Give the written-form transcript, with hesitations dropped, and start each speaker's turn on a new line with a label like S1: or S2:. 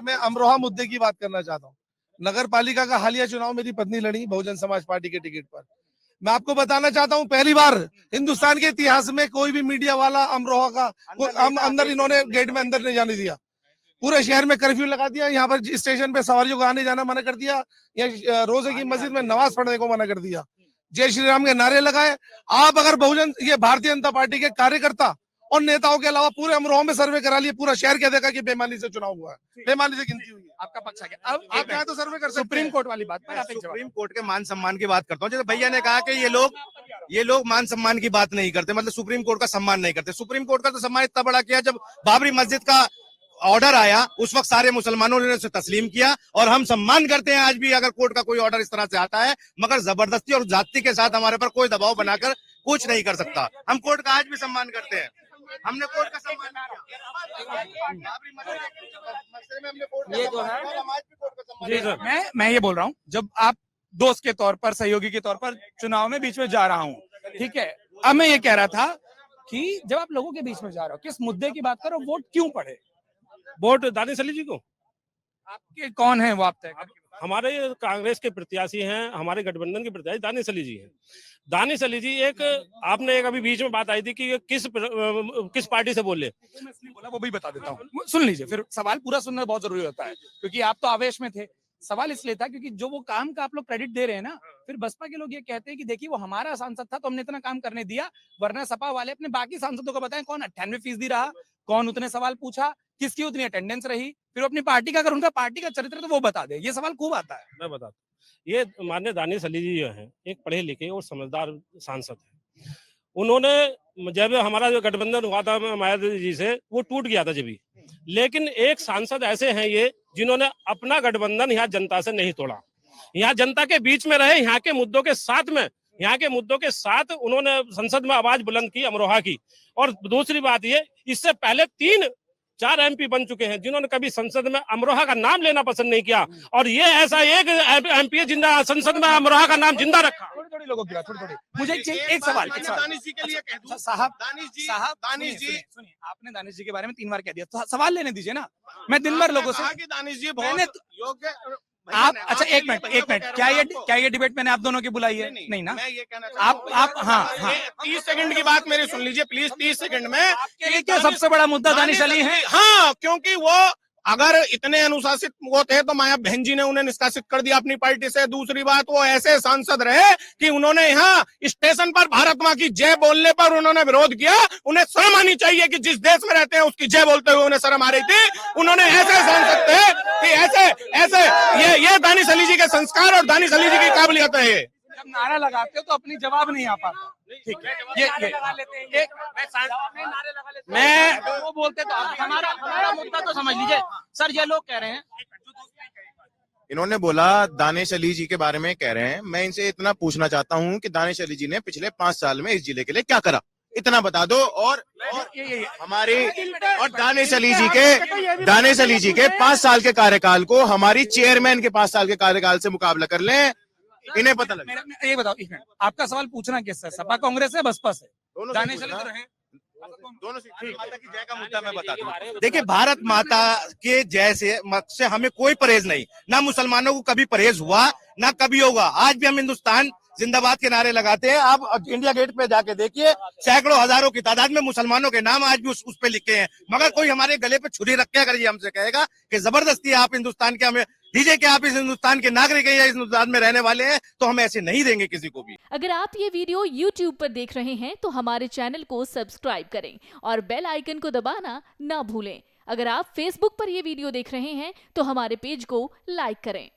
S1: मैं अमरोहा मुद्दे की बात करना चाहता हूँ। नगर पालिका का हालिया चुनाव मेरी पत्नी लड़ी बहुजन समाज पार्टी के टिकट पर। मैं आपको बताना चाहता हूँ, पहली बार हिंदुस्तान के इतिहास में कोई भी मीडिया वाला अमरोहा का अंदर इन्होंने गेट में अंदर नहीं जाने दिया। पूरे शहर में कर्फ्यू लगा दिया। यहाँ पर स्टेशन पे सवारियों को आने जाना मना कर दिया। या रोजे की मस्जिद में नमाज पढ़ने को मना कर दिया। जय श्री राम के नारे लगाए। आप अगर बहुजन ये भारतीय जनता पार्टी के कार्यकर्ता और नेताओं के अलावा पूरे अमरोहा में सर्वे करा लिए, पूरा शहर कह देगा कि बेईमानी से चुनाव हुआ है, बेईमानी से गिनती हुई है।
S2: आपका पक्ष आ गया। अब
S1: आप चाहे तो सर्वे कर सकते हैं।
S2: सुप्रीम कोर्ट वाली बात पर आप एक जवाब।
S3: सुप्रीम कोर्ट के मान सम्मान की बात करता हूँ। जैसे भैया ने कहा कि ये लोग मान सम्मान की बात नहीं करते, मतलब सुप्रीम कोर्ट का सम्मान नहीं करते। सुप्रीम कोर्ट का तो सम्मान इतना बड़ा किया, जब बाबरी मस्जिद का ऑर्डर आया उस वक्त सारे मुसलमानों ने उसे तस्लीम किया, और हम सम्मान करते हैं आज भी अगर कोर्ट का कोई ऑर्डर इस तरह से आता है, मगर जबरदस्ती और जाति के साथ हमारे पर कोई दबाव बनाकर कुछ नहीं कर सकता। हम कोर्ट का आज भी सम्मान करते हैं। हमने कोर्ट का सम्मान
S2: ये जो है, मैं ये बोल रहा हूँ, जब आप दोस्त के तौर पर, सहयोगी के तौर पर चुनाव में बीच में जा रहा हूँ, ठीक है। अब मैं ये कह रहा था कि जब आप लोगों के बीच में जा रहे हो, किस मुद्दे की बात करो, वोट क्यों पड़े?
S4: वोट दानिश अली जी को।
S2: आपके कौन है वो, आप तय करें।
S4: हमारे कांग्रेस के प्रत्याशी हैं, हमारे गठबंधन के प्रत्याशी दानिश अली जी हैं। दानिश अली जी आपने एक अभी बीच में बात आई थी कि किस पार्टी से बोले,
S2: बोला वो भी बता देता हूँ, सुन लीजिए। फिर सवाल पूरा सुनना बहुत जरूरी होता है, क्योंकि आप तो आवेश में थे। सवाल इसलिए था क्योंकि जो वो काम का आप लोग क्रेडिट दे रहे हैं ना, फिर बसपा के लोग ये कहते हैं कि देखिए वो हमारा सांसद था तो हमने इतना काम करने दिया, वरना सपा वाले अपने बाकी सांसदों को बताएं कौन 98% रहा, कौन उतने सवाल पूछा, किसकी उतनी अटेंडेंस रही, फिर अपनी पार्टी का, अगर उनका पार्टी का चरित्र तो वो बता दे। ये सवाल खूब आता है।
S4: मैं बताता हूँ। ये माननीय दानिश अली जी जो हैं, एक पढ़े लिखे और समझदार सांसद हैं। उन्होंने जब हमारा जो गठबंधन हुआ था मायावती जी से, वो टूट गया था जब भी, लेकिन एक सांसद ऐसे हैं ये जिन्होंने अपना गठबंधन यहाँ जनता से नहीं तोड़ा, यहाँ जनता के बीच में रहे, यहाँ के मुद्दों के साथ उन्होंने संसद में आवाज बुलंद की अमरोहा की। और दूसरी बात ये, इससे पहले 3-4 MP बन चुके हैं जिन्होंने कभी संसद में अमरोहा का नाम लेना पसंद नहीं किया, और ये ऐसा एक MP है जिन्होंने संसद में अमरोहा का नाम जिंदा रखा।
S2: थोड़ी लोगों की बात, थोड़ी मुझे एक सवाल
S1: दानिश जी के लिए कह दूं।
S2: साहब,
S1: दानिश जी
S2: सुनिए, आपने दानिश जी के बारे में 3 बार कह दिया, तो सवाल लेने दीजिए ना। मैं दिन भर लोगों से,
S1: दानिश जी बहुत योग्य।
S2: आप अच्छा एक मिनट, क्या ये डिबेट मैंने आप दोनों की बुलाई है? नहीं ना।
S1: मैं ये कहना
S2: आप हाँ
S1: 30 सेकंड की बात मेरी सुन लीजिए प्लीज। 30 सेकंड में
S2: आपके लिए क्या सबसे बड़ा मुद्दा दानिश अली है?
S1: हाँ, क्योंकि वो अगर इतने अनुशासित वो थे तो माया बहन जी ने उन्हें निष्कासित कर दिया अपनी पार्टी से। दूसरी बात, वो ऐसे सांसद रहे कि उन्होंने यहाँ स्टेशन पर भारत माँ की जय बोलने पर उन्होंने विरोध किया। उन्हें शर्म आनी चाहिए कि जिस देश में रहते हैं उसकी जय बोलते हुए उन्हें शर्म आ रही थी। उन्होंने ऐसे सांसद थे कि ऐसे ये दानिश अली जी के संस्कार और दानिश अली जी की काबिलियत है।
S2: जब नारा लगाते हो तो अपनी जवाब नहीं आ पाता। ठीक है, मैं वो बोलते तो हमारा मुद्दा तो समझ लीजिए सर। ये लोग कह रहे हैं,
S3: इन्होंने बोला दानिश अली जी के बारे में कह रहे हैं। मैं इनसे इतना पूछना चाहता हूं कि दानिश अली जी ने पिछले 5 साल में इस जिले के लिए क्या करा, इतना बता दो। और हमारी और दानिश अली जी के 5 साल के कार्यकाल को हमारी चेयरमैन के 5 साल के कार्यकाल से मुकाबला कर लें, इन्हें पता लगे।
S2: ये बताओ, एक मिनट, आपका सवाल पूछना किससे, सपा कांग्रेस से, बसपा से? दानिश अली तो रहे
S3: दोनों माता की जय का मुद्दा मैं बता दूं। देखिए, भारत माता के जय से हमें कोई परहेज नहीं, ना मुसलमानों को कभी परहेज हुआ ना कभी होगा। आज भी हम हिंदुस्तान जिंदाबाद के नारे लगाते हैं। आप इंडिया गेट पे जाके देखिए, सैकड़ों हजारों की तादाद में मुसलमानों के नाम आज भी उस पे लिखे हैं। मगर कोई हमारे गले पे छुरी रख के अगर ये हमसे कहेगा कि जबरदस्ती आप हिंदुस्तान के हमें दीजिए कि आप इस हिंदुस्तान के नागरिक हैं या इस हिंदुस्तान में रहने वाले हैं, तो हम ऐसे नहीं देंगे किसी को भी।
S5: अगर आप ये वीडियो YouTube पर देख रहे हैं तो हमारे चैनल को सब्सक्राइब करें और बेल आइकन को दबाना ना भूलें। अगर आप Facebook पर ये वीडियो देख रहे हैं तो हमारे पेज को लाइक करें।